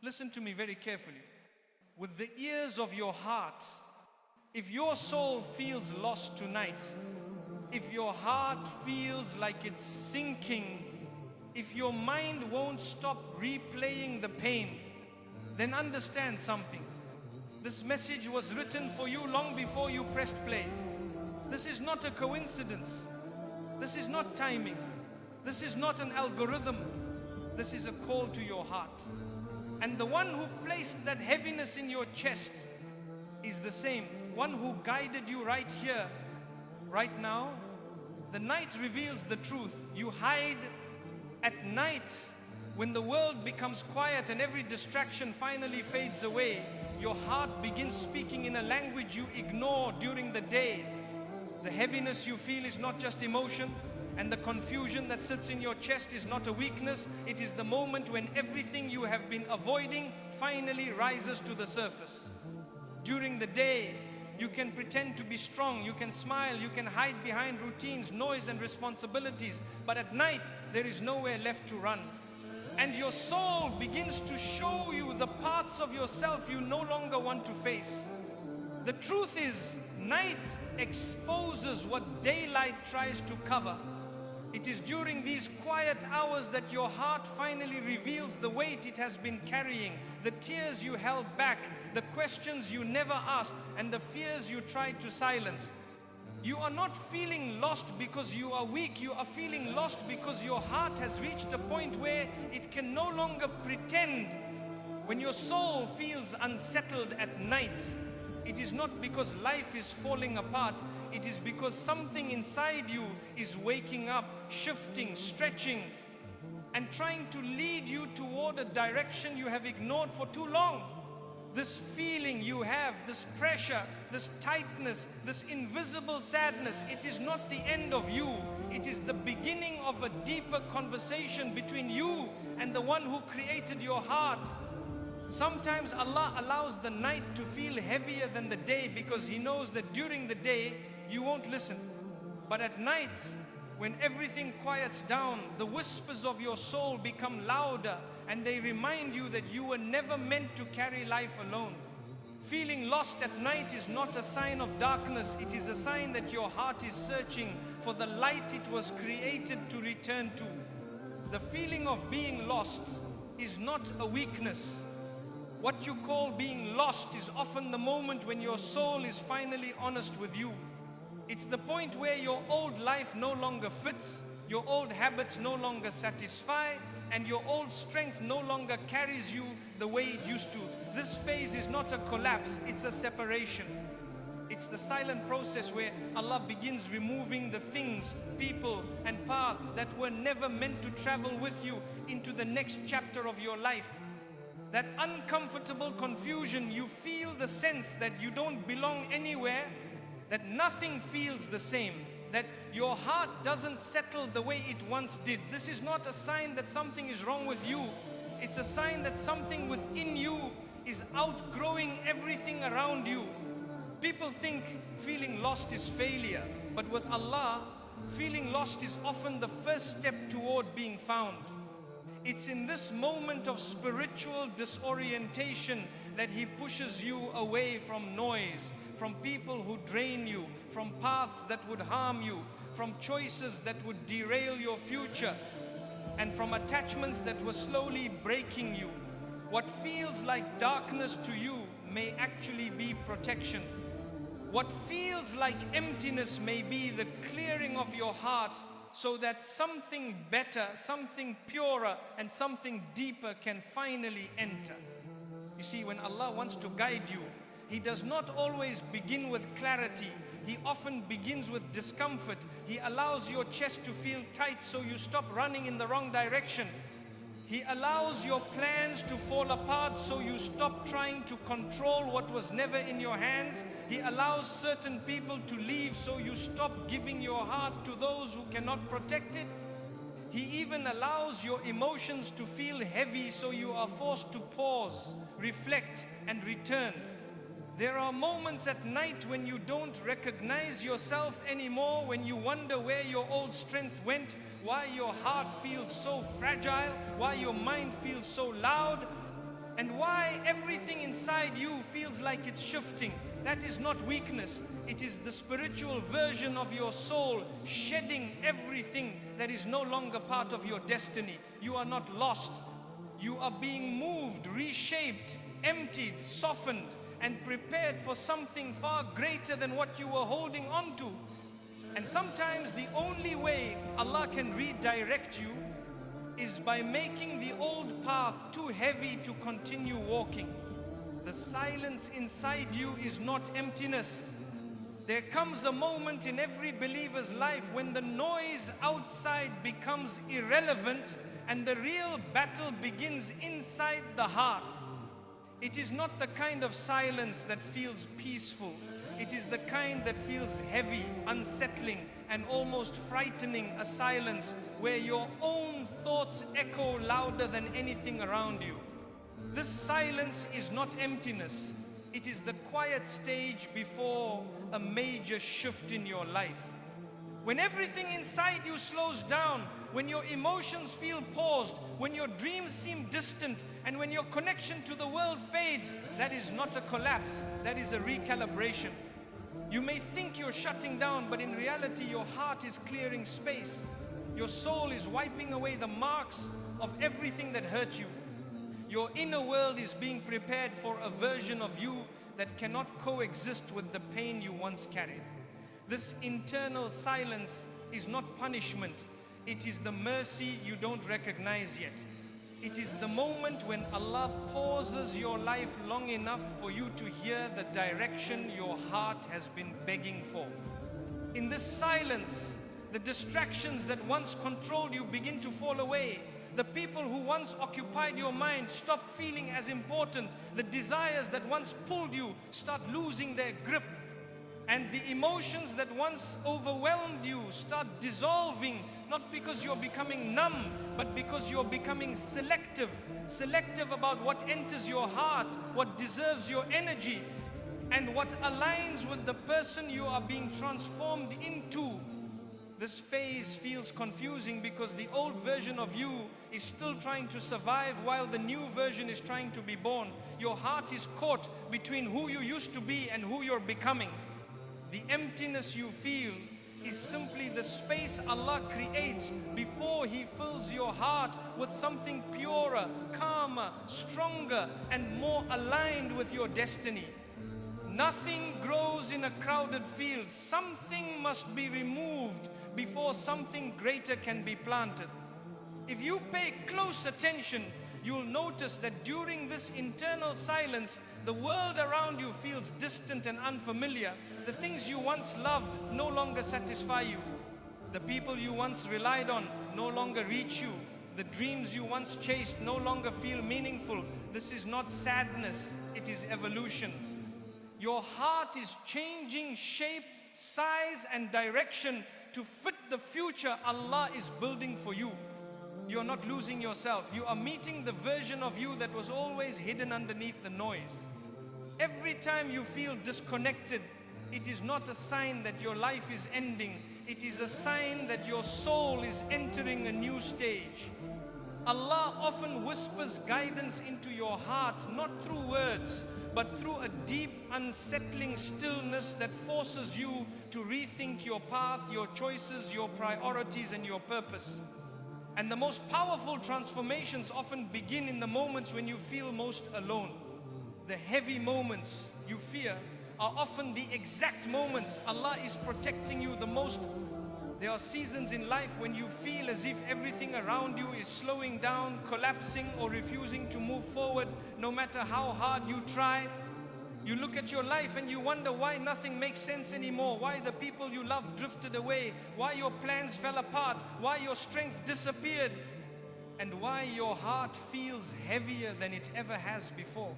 Listen to me very carefully. With the ears of your heart, if your soul feels lost tonight, if your heart feels like it's sinking, if your mind won't stop replaying the pain, then understand something. This message was written for you long before you pressed play. This is not a coincidence. This is not timing. This is not an algorithm. This is a call to your heart. And the one who placed that heaviness in your chest is the same one who guided you right here, right now. The night reveals the truth. You hide at night when the world becomes quiet and every distraction finally fades away. Your heart begins speaking in a language you ignore during the day. The heaviness you feel is not just emotion, and the confusion that sits in your chest is not a weakness. It is the moment when everything you have been avoiding finally rises to the surface. During the day, you can pretend to be strong, you can smile, you can hide behind routines, noise and responsibilities. But at night, there is nowhere left to run. And your soul begins to show you the parts of yourself you no longer want to face. The truth is, night exposes what daylight tries to cover. It is during these quiet hours that your heart finally reveals the weight it has been carrying, the tears you held back, the questions you never asked, and the fears you tried to silence. You are not feeling lost because you are weak. You are feeling lost because your heart has reached a point where it can no longer pretend. When your soul feels unsettled at night, it is not because life is falling apart. It is because something inside you is waking up, shifting, stretching, and trying to lead you toward a direction you have ignored for too long. This feeling you have, this pressure, this tightness, this invisible sadness, it is not the end of you. It is the beginning of a deeper conversation between you and the one who created your heart. Sometimes Allah allows the night to feel heavier than the day because He knows that during the day you won't listen. But at night, when everything quiets down, the whispers of your soul become louder and they remind you that you were never meant to carry life alone. Feeling lost at night is not a sign of darkness. It is a sign that your heart is searching for the light it was created to return to. The feeling of being lost is not a weakness. What you call being lost is often the moment when your soul is finally honest with you. It's the point where your old life no longer fits, your old habits no longer satisfy, and your old strength no longer carries you the way it used to. This phase is not a collapse, it's a separation. It's the silent process where Allah begins removing the things, people, and paths that were never meant to travel with you into the next chapter of your life. That uncomfortable confusion, you feel the sense that you don't belong anywhere, that nothing feels the same, that your heart doesn't settle the way it once did. This is not a sign that something is wrong with you. It's a sign that something within you is outgrowing everything around you. People think feeling lost is failure, but with Allah, feeling lost is often the first step toward being found. It's in this moment of spiritual disorientation that He pushes you away from noise, from people who drain you, from paths that would harm you, from choices that would derail your future, and from attachments that were slowly breaking you. What feels like darkness to you may actually be protection. What feels like emptiness may be the clearing of your heart, so that something better, something purer, and something deeper can finally enter. You see, when Allah wants to guide you, He does not always begin with clarity. He often begins with discomfort. He allows your chest to feel tight so you stop running in the wrong direction. He allows your plans to fall apart so you stop trying to control what was never in your hands. He allows certain people to leave so you stop giving your heart to those who cannot protect it. He even allows your emotions to feel heavy so you are forced to pause, reflect, and return. There are moments at night when you don't recognize yourself anymore, when you wonder where your old strength went, why your heart feels so fragile, why your mind feels so loud. And why everything inside you feels like it's shifting. That is not weakness. It is the spiritual version of your soul shedding everything that is no longer part of your destiny. You are not lost. You are being moved, reshaped, emptied, softened, and prepared for something far greater than what you were holding on to. And sometimes the only way Allah can redirect you is by making the old path too heavy to continue walking. The silence inside you is not emptiness. There comes a moment in every believer's life when the noise outside becomes irrelevant and the real battle begins inside the heart. It is not the kind of silence that feels peaceful. It is the kind that feels heavy, unsettling, and almost frightening, a silence where your own thoughts echo louder than anything around you. This silence is not emptiness. It is the quiet stage before a major shift in your life. When everything inside you slows down, when your emotions feel paused, when your dreams seem distant, and when your connection to the world fades, that is not a collapse, that is a recalibration. You may think you're shutting down, but in reality your heart is clearing space. Your soul is wiping away the marks of everything that hurt you. Your inner world is being prepared for a version of you that cannot coexist with the pain you once carried. This internal silence is not punishment. It is the mercy you don't recognize yet. It is the moment when Allah pauses your life long enough for you to hear the direction your heart has been begging for. In this silence, the distractions that once controlled you begin to fall away. The people who once occupied your mind stop feeling as important. The desires that once pulled you start losing their grip. And the emotions that once overwhelmed you start dissolving, not because you're becoming numb, but because you're becoming selective. Selective about what enters your heart, what deserves your energy, and what aligns with the person you are being transformed into. This phase feels confusing because the old version of you is still trying to survive while the new version is trying to be born. Your heart is caught between who you used to be and who you're becoming. The emptiness you feel is simply the space Allah creates before He fills your heart with something purer, calmer, stronger, and more aligned with your destiny. Nothing grows in a crowded field. Something must be removed before something greater can be planted. If you pay close attention, you'll notice that during this internal silence, the world around you feels distant and unfamiliar. The things you once loved no longer satisfy you. The people you once relied on no longer reach you. The dreams you once chased no longer feel meaningful. This is not sadness, it is evolution. Your heart is changing shape, size, and direction to fit the future Allah is building for you. You're not losing yourself. You are meeting the version of you that was always hidden underneath the noise. Every time you feel disconnected, it is not a sign that your life is ending. It is a sign that your soul is entering a new stage. Allah often whispers guidance into your heart, not through words, but through a deep, unsettling stillness that forces you to rethink your path, your choices, your priorities, and your purpose. And the most powerful transformations often begin in the moments when you feel most alone. The heavy moments you fear are often the exact moments Allah is protecting you the most. There are seasons in life when you feel as if everything around you is slowing down, collapsing, or refusing to move forward no matter how hard you try. You look at your life and you wonder why nothing makes sense anymore, why the people you love drifted away, why your plans fell apart, why your strength disappeared, and why your heart feels heavier than it ever has before.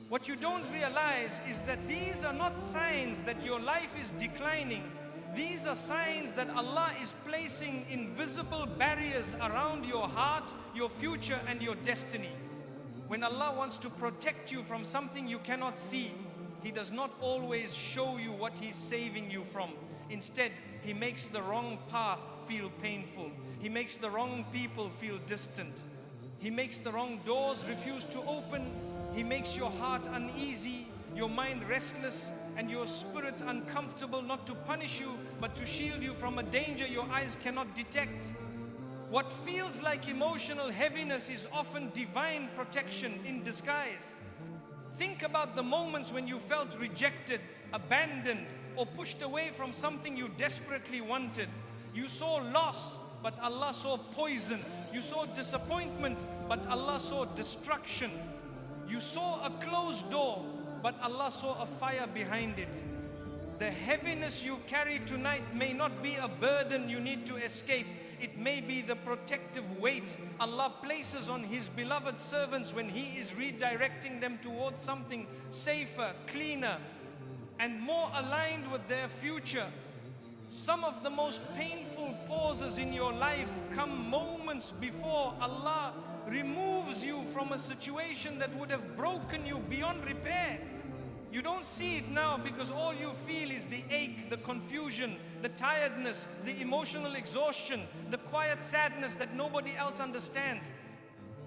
What you don't realize is that these are not signs that your life is declining. These are signs that Allah is placing invisible barriers around your heart, your future, and your destiny. When Allah wants to protect you from something you cannot see, He does not always show you what He's saving you from. Instead, He makes the wrong path feel painful. He makes the wrong people feel distant. He makes the wrong doors refuse to open. He makes your heart uneasy, your mind restless, and your spirit uncomfortable, not to punish you, but to shield you from a danger your eyes cannot detect. What feels like emotional heaviness is often divine protection in disguise. Think about the moments when you felt rejected, abandoned, or pushed away from something you desperately wanted. You saw loss, but Allah saw poison. You saw disappointment, but Allah saw destruction. You saw a closed door, but Allah saw a fire behind it. The heaviness you carry tonight may not be a burden you need to escape. It may be the protective weight Allah places on His beloved servants when He is redirecting them towards something safer, cleaner, and more aligned with their future. Some of the most painful pauses in your life come moments before Allah removes you from a situation that would have broken you beyond repair. You don't see it now because all you feel is the ache, the confusion, the tiredness, the emotional exhaustion, the quiet sadness that nobody else understands.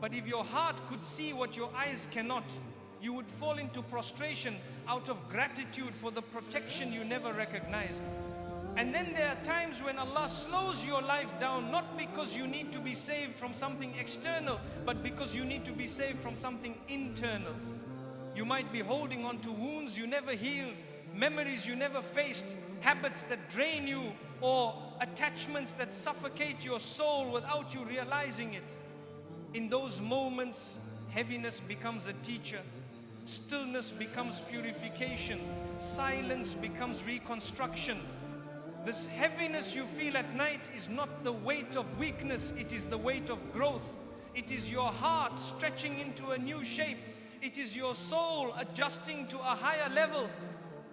But if your heart could see what your eyes cannot, you would fall into prostration out of gratitude for the protection you never recognized. And then there are times when Allah slows your life down, not because you need to be saved from something external, but because you need to be saved from something internal. You might be holding on to wounds you never healed, memories you never faced, habits that drain you, or attachments that suffocate your soul without you realizing it. In those moments, heaviness becomes a teacher, stillness becomes purification, silence becomes reconstruction. This heaviness you feel at night is not the weight of weakness, it is the weight of growth. It is your heart stretching into a new shape. It is your soul adjusting to a higher level.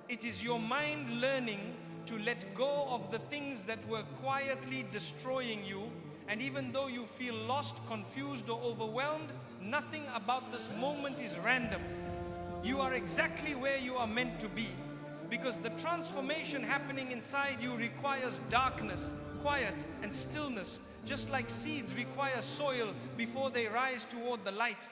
It is your mind learning to let go of the things that were quietly destroying you. And even though you feel lost, confused, or overwhelmed, nothing about this moment is random. You are exactly where you are meant to be, because the transformation happening inside you requires darkness, quiet, and stillness, just like seeds require soil before they rise toward the light.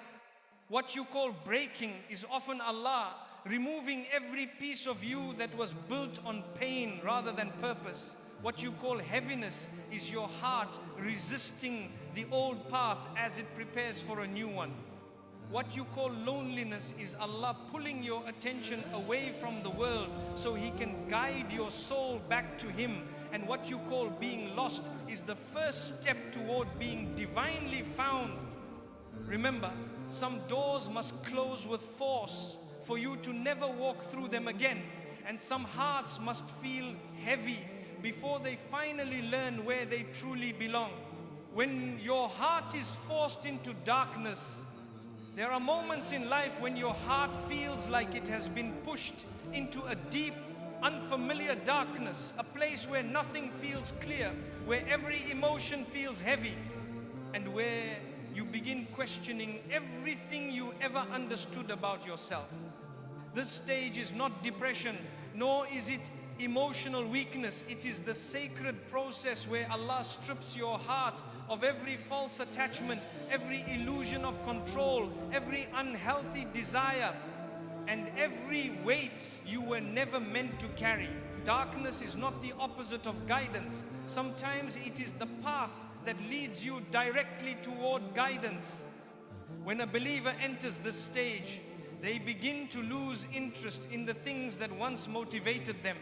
What you call breaking is often Allah removing every piece of you that was built on pain rather than purpose. What you call heaviness is your heart resisting the old path as it prepares for a new one. What you call loneliness is Allah pulling your attention away from the world so He can guide your soul back to Him. And what you call being lost is the first step toward being divinely found. Remember, some doors must close with force for you to never walk through them again. And some hearts must feel heavy before they finally learn where they truly belong. When your heart is forced into darkness, there are moments in life when your heart feels like it has been pushed into a deep, unfamiliar darkness, a place where nothing feels clear, where every emotion feels heavy, and where you begin questioning everything you ever understood about yourself. This stage is not depression, nor is it emotional weakness. It is the sacred process where Allah strips your heart of every false attachment, every illusion of control, every unhealthy desire, and every weight you were never meant to carry. Darkness is not the opposite of guidance. Sometimes it is the path that leads you directly toward guidance. When a believer enters this stage, they begin to lose interest in the things that once motivated them.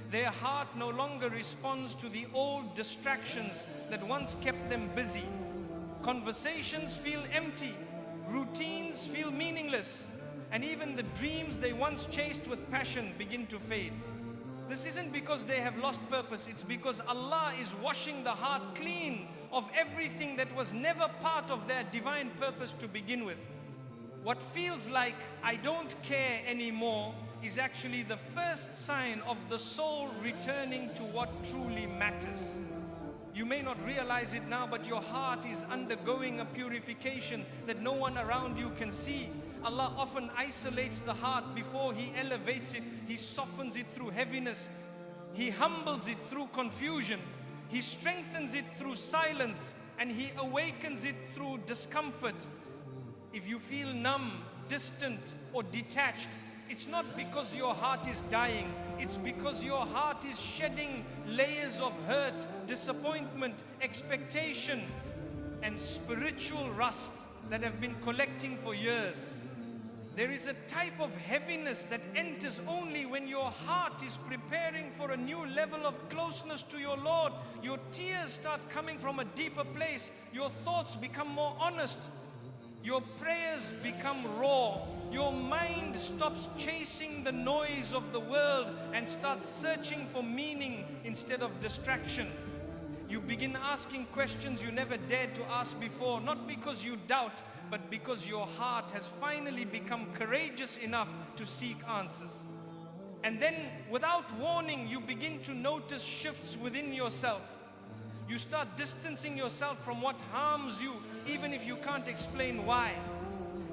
Their heart no longer responds to the old distractions that once kept them busy. Conversations feel empty, routines feel meaningless, and even the dreams they once chased with passion begin to fade. This isn't because they have lost purpose, it's because Allah is washing the heart clean of everything that was never part of their divine purpose to begin with. What feels like I don't care anymore is actually the first sign of the soul returning to what truly matters. You may not realize it now, but your heart is undergoing a purification that no one around you can see. Allah often isolates the heart before He elevates it. He softens it through heaviness. He humbles it through confusion. He strengthens it through silence, and He awakens it through discomfort. If you feel numb, distant, or detached, it's not because your heart is dying, it's because your heart is shedding layers of hurt, disappointment, expectation, and spiritual rust that have been collecting for years. There is a type of heaviness that enters only when your heart is preparing for a new level of closeness to your Lord. Your tears start coming from a deeper place. Your thoughts become more honest. Your prayers become raw. Your mind stops chasing the noise of the world and starts searching for meaning instead of distraction. You begin asking questions you never dared to ask before, not because you doubt, but because your heart has finally become courageous enough to seek answers. And then, without warning, you begin to notice shifts within yourself. You start distancing yourself from what harms you, even if you can't explain why.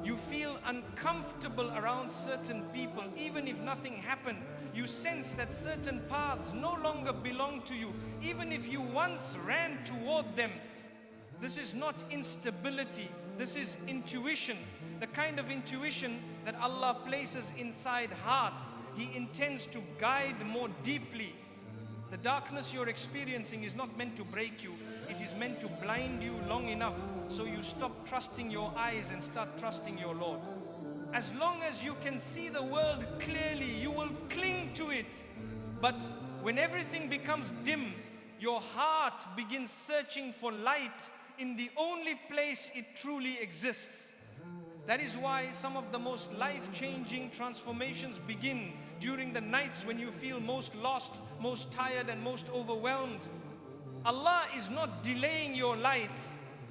You feel uncomfortable around certain people, even if nothing happened. You sense that certain paths no longer belong to you, even if you once ran toward them. This is not instability, this is intuition. The kind of intuition that Allah places inside hearts, He intends to guide more deeply. The darkness you're experiencing is not meant to break you. It is meant to blind you long enough so you stop trusting your eyes and start trusting your Lord. As long as you can see the world clearly, you will cling to it. But when everything becomes dim, your heart begins searching for light in the only place it truly exists. That is why some of the most life-changing transformations begin during the nights when you feel most lost, most tired, and most overwhelmed. Allah is not delaying your light.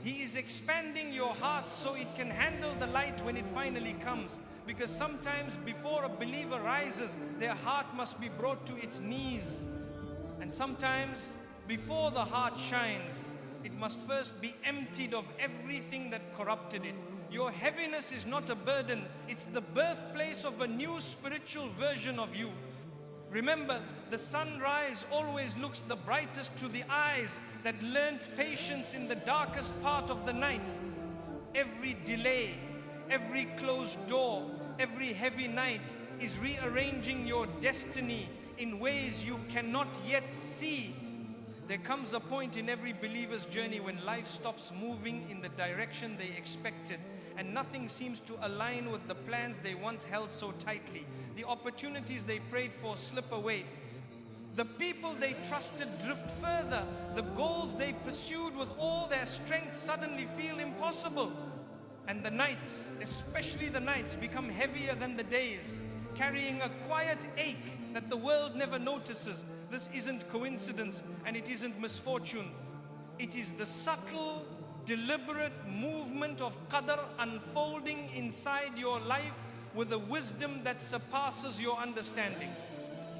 He is expanding your heart so it can handle the light when it finally comes. Because sometimes before a believer rises, their heart must be brought to its knees. And sometimes before the heart shines, it must first be emptied of everything that corrupted it. Your heaviness is not a burden, it's the birthplace of a new spiritual version of you. Remember, the sunrise always looks the brightest to the eyes that learnt patience in the darkest part of the night. Every delay, every closed door, every heavy night is rearranging your destiny in ways you cannot yet see. There comes a point in every believer's journey when life stops moving in the direction they expected, and nothing seems to align with the plans they once held so tightly. The opportunities they prayed for slip away. The people they trusted drift further. The goals they pursued with all their strength suddenly feel impossible. And the nights, especially the nights, become heavier than the days, carrying a quiet ache that the world never notices. This isn't coincidence and it isn't misfortune. It is the subtle, deliberate movement of Qadr unfolding inside your life with a wisdom that surpasses your understanding.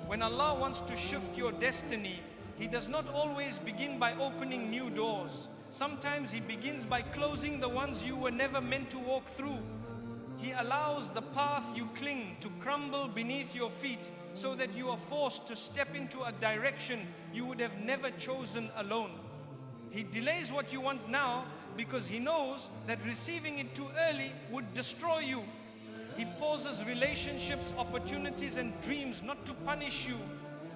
When Allah wants to shift your destiny, He does not always begin by opening new doors. Sometimes He begins by closing the ones you were never meant to walk through. He allows the path you cling to crumble beneath your feet so that you are forced to step into a direction you would have never chosen alone. He delays what you want now because He knows that receiving it too early would destroy you. He pauses relationships, opportunities, and dreams not to punish you,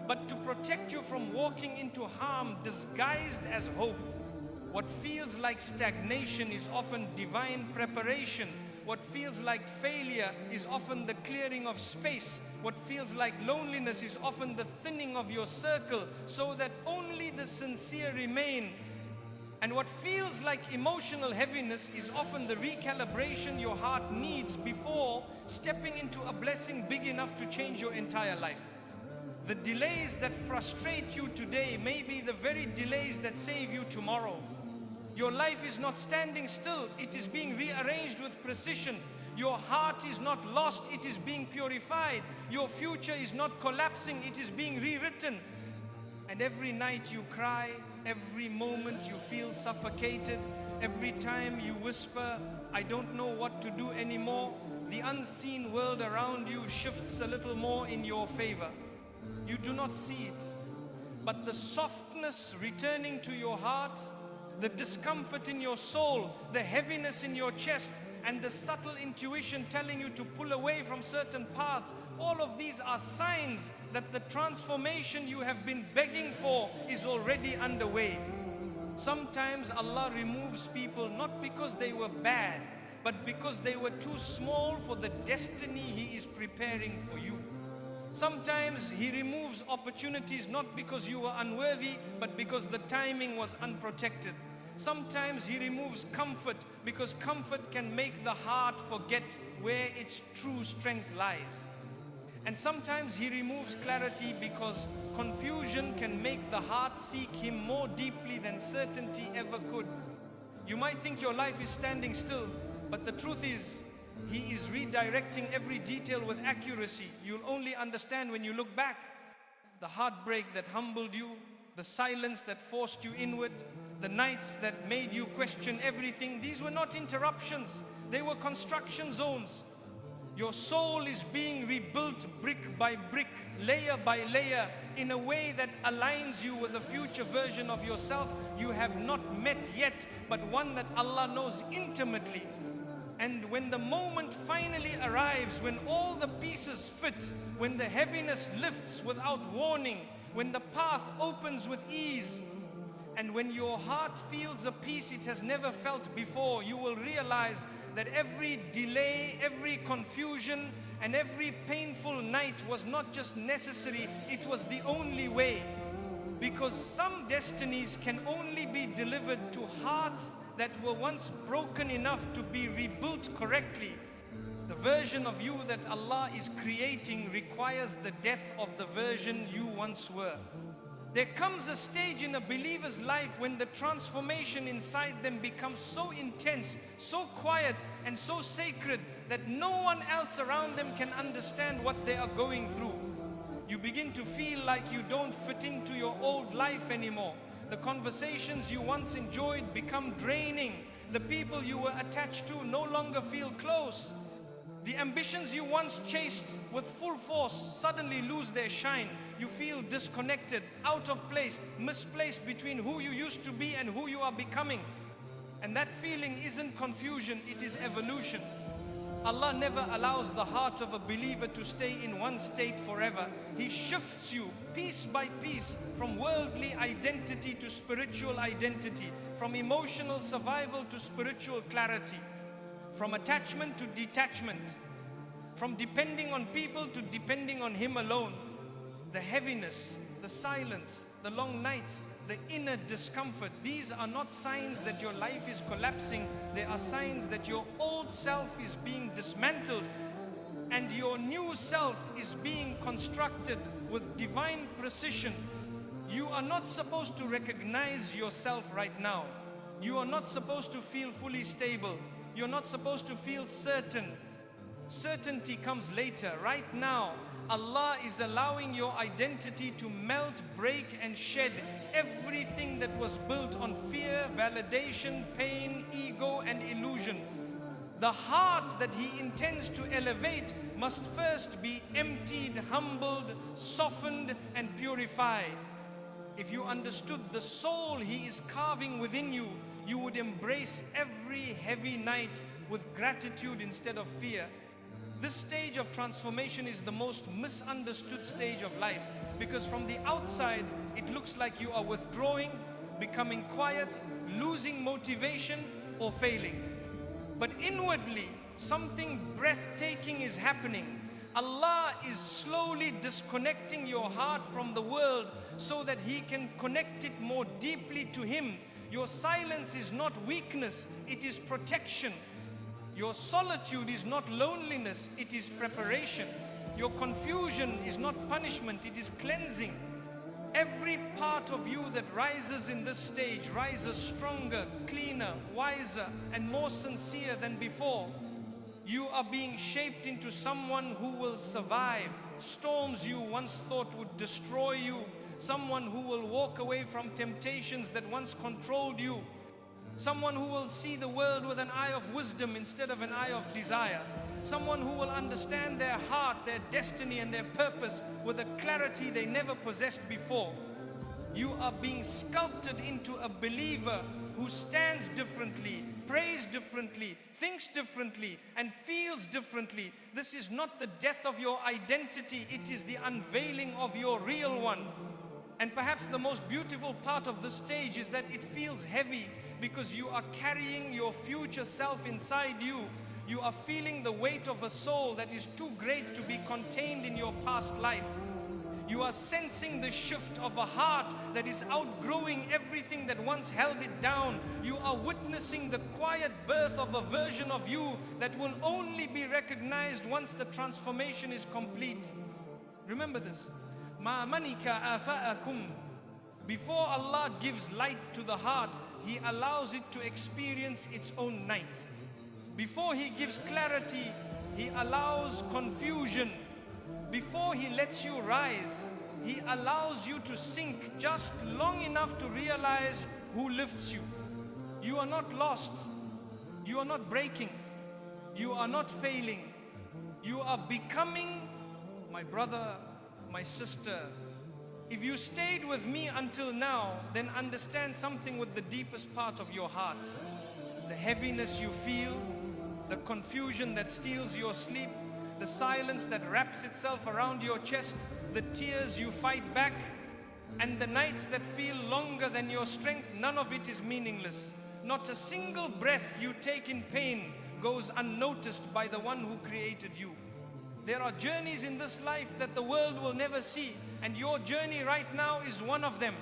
but to protect you from walking into harm disguised as hope. What feels like stagnation is often divine preparation. What feels like failure is often the clearing of space. What feels like loneliness is often the thinning of your circle so that only the sincere remain. And what feels like emotional heaviness is often the recalibration your heart needs before stepping into a blessing big enough to change your entire life. The delays that frustrate you today may be the very delays that save you tomorrow. Your life is not standing still, it is being rearranged with precision. Your heart is not lost, it is being purified. Your future is not collapsing, it is being rewritten. And every night you cry, every moment you feel suffocated, every time you whisper, I don't know what to do anymore, the unseen world around you shifts a little more in your favor. You do not see it, but the softness returning to your heart, the discomfort in your soul, the heaviness in your chest and the subtle intuition telling you to pull away from certain paths, all of these are signs that the transformation you have been begging for is already underway. Sometimes Allah removes people not because they were bad, but because they were too small for the destiny He is preparing for you. Sometimes He removes opportunities not because you were unworthy, but because the timing was unprotected. Sometimes He removes comfort because comfort can make the heart forget where its true strength lies. And sometimes He removes clarity because confusion can make the heart seek Him more deeply than certainty ever could. You might think your life is standing still, but the truth is, He is redirecting every detail with accuracy. You'll only understand when you look back. The heartbreak that humbled you, the silence that forced you inward, the nights that made you question everything, these were not interruptions, they were construction zones. Your soul is being rebuilt brick by brick, layer by layer, in a way that aligns you with a future version of yourself you have not met yet, but one that Allah knows intimately. And when the moment finally arrives, when all the pieces fit, when the heaviness lifts without warning, when the path opens with ease, and when your heart feels a peace it has never felt before, you will realize that every delay, every confusion, and every painful night was not just necessary, it was the only way. Because some destinies can only be delivered to hearts that were once broken enough to be rebuilt correctly. The version of you that Allah is creating requires the death of the version you once were. There comes a stage in a believer's life when the transformation inside them becomes so intense, so quiet, and so sacred that no one else around them can understand what they are going through. You begin to feel like you don't fit into your old life anymore. The conversations you once enjoyed become draining. The people you were attached to no longer feel close. The ambitions you once chased with full force suddenly lose their shine. You feel disconnected, out of place, misplaced between who you used to be and who you are becoming. And that feeling isn't confusion, it is evolution. Allah never allows the heart of a believer to stay in one state forever. He shifts you piece by piece from worldly identity to spiritual identity, from emotional survival to spiritual clarity, from attachment to detachment, from depending on people to depending on Him alone. The heaviness, the silence, the long nights, the inner discomfort, these are not signs that your life is collapsing. They are signs that your old self is being dismantled and your new self is being constructed with divine precision. You are not supposed to recognize yourself right now. You are not supposed to feel fully stable. You're not supposed to feel certain. Certainty comes later. Right now, Allah is allowing your identity to melt, break, and shed everything that was built on fear, validation, pain, ego, and illusion. The heart that He intends to elevate must first be emptied, humbled, softened, and purified. If you understood the soul He is carving within you, you would embrace every heavy night with gratitude instead of fear. This stage of transformation is the most misunderstood stage of life, because from the outside it looks like you are withdrawing, becoming quiet, losing motivation, or failing. But inwardly, something breathtaking is happening. Allah is slowly disconnecting your heart from the world so that He can connect it more deeply to Him. Your silence is not weakness, it is protection. Your solitude is not loneliness, it is preparation. Your confusion is not punishment, it is cleansing. Every part of you that rises in this stage rises stronger, cleaner, wiser, and more sincere than before. You are being shaped into someone who will survive storms you once thought would destroy you, someone who will walk away from temptations that once controlled you, someone who will see the world with an eye of wisdom instead of an eye of desire, someone who will understand their heart, their destiny, and their purpose with a clarity they never possessed before. You are being sculpted into a believer who stands differently, prays differently, thinks differently, and feels differently. This is not the death of your identity, it is the unveiling of your real one. And perhaps the most beautiful part of this stage is that it feels heavy because you are carrying your future self inside you. You are feeling the weight of a soul that is too great to be contained in your past life. You are sensing the shift of a heart that is outgrowing everything that once held it down. You are witnessing the quiet birth of a version of you that will only be recognized once the transformation is complete. Remember this. Ma manika afa'akum. Before Allah gives light to the heart, He allows it to experience its own night. Before He gives clarity, He allows confusion. Before He lets you rise, He allows you to sink just long enough to realize who lifts you. You are not lost. You are not breaking. You are not failing. You are becoming, my brother, my sister. If you stayed with me until now, then understand something with the deepest part of your heart. The heaviness you feel, the confusion that steals your sleep, the silence that wraps itself around your chest, the tears you fight back, and the nights that feel longer than your strength, none of it is meaningless. Not a single breath you take in pain goes unnoticed by the one who created you. There are journeys in this life that the world will never see, and your journey right now is one of them.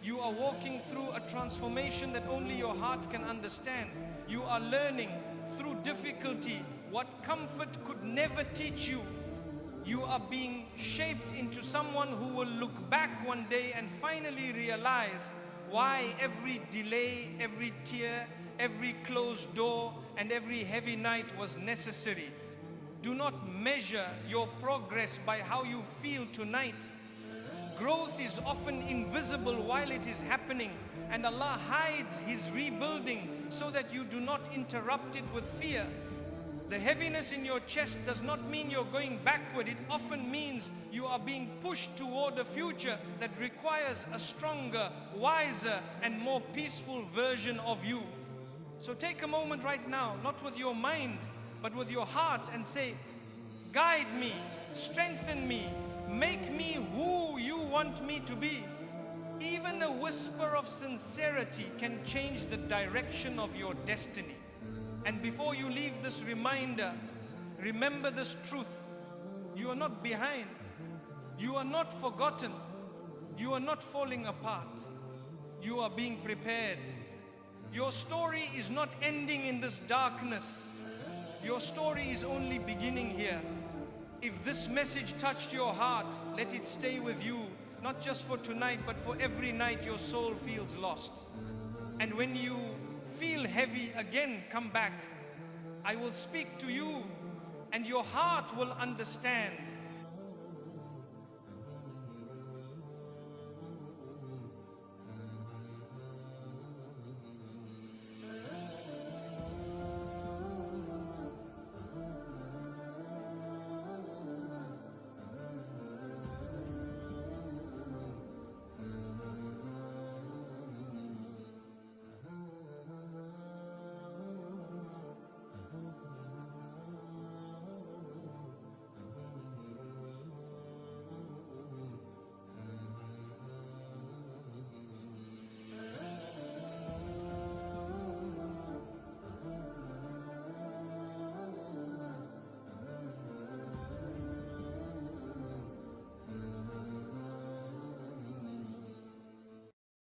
You are walking through a transformation that only your heart can understand. You are learning through difficulty what comfort could never teach you. You are being shaped into someone who will look back one day and finally realize why every delay, every tear, every closed door, and every heavy night was necessary. Do not measure your progress by how you feel tonight. Growth is often invisible while it is happening, and Allah hides His rebuilding so that you do not interrupt it with fear. The heaviness in your chest does not mean you're going backward. It often means you are being pushed toward a future that requires a stronger, wiser, and more peaceful version of you. So take a moment right now, not with your mind, but with your heart, and say, guide me, strengthen me, make me who you want me to be. Even a whisper of sincerity can change the direction of your destiny. And before you leave this reminder, remember this truth. You are not behind. You are not forgotten. You are not falling apart. You are being prepared. Your story is not ending in this darkness. Your story is only beginning here. If this message touched your heart, let it stay with you, not just for tonight, but for every night your soul feels lost. And when you feel heavy again, come back. I will speak to you, and your heart will understand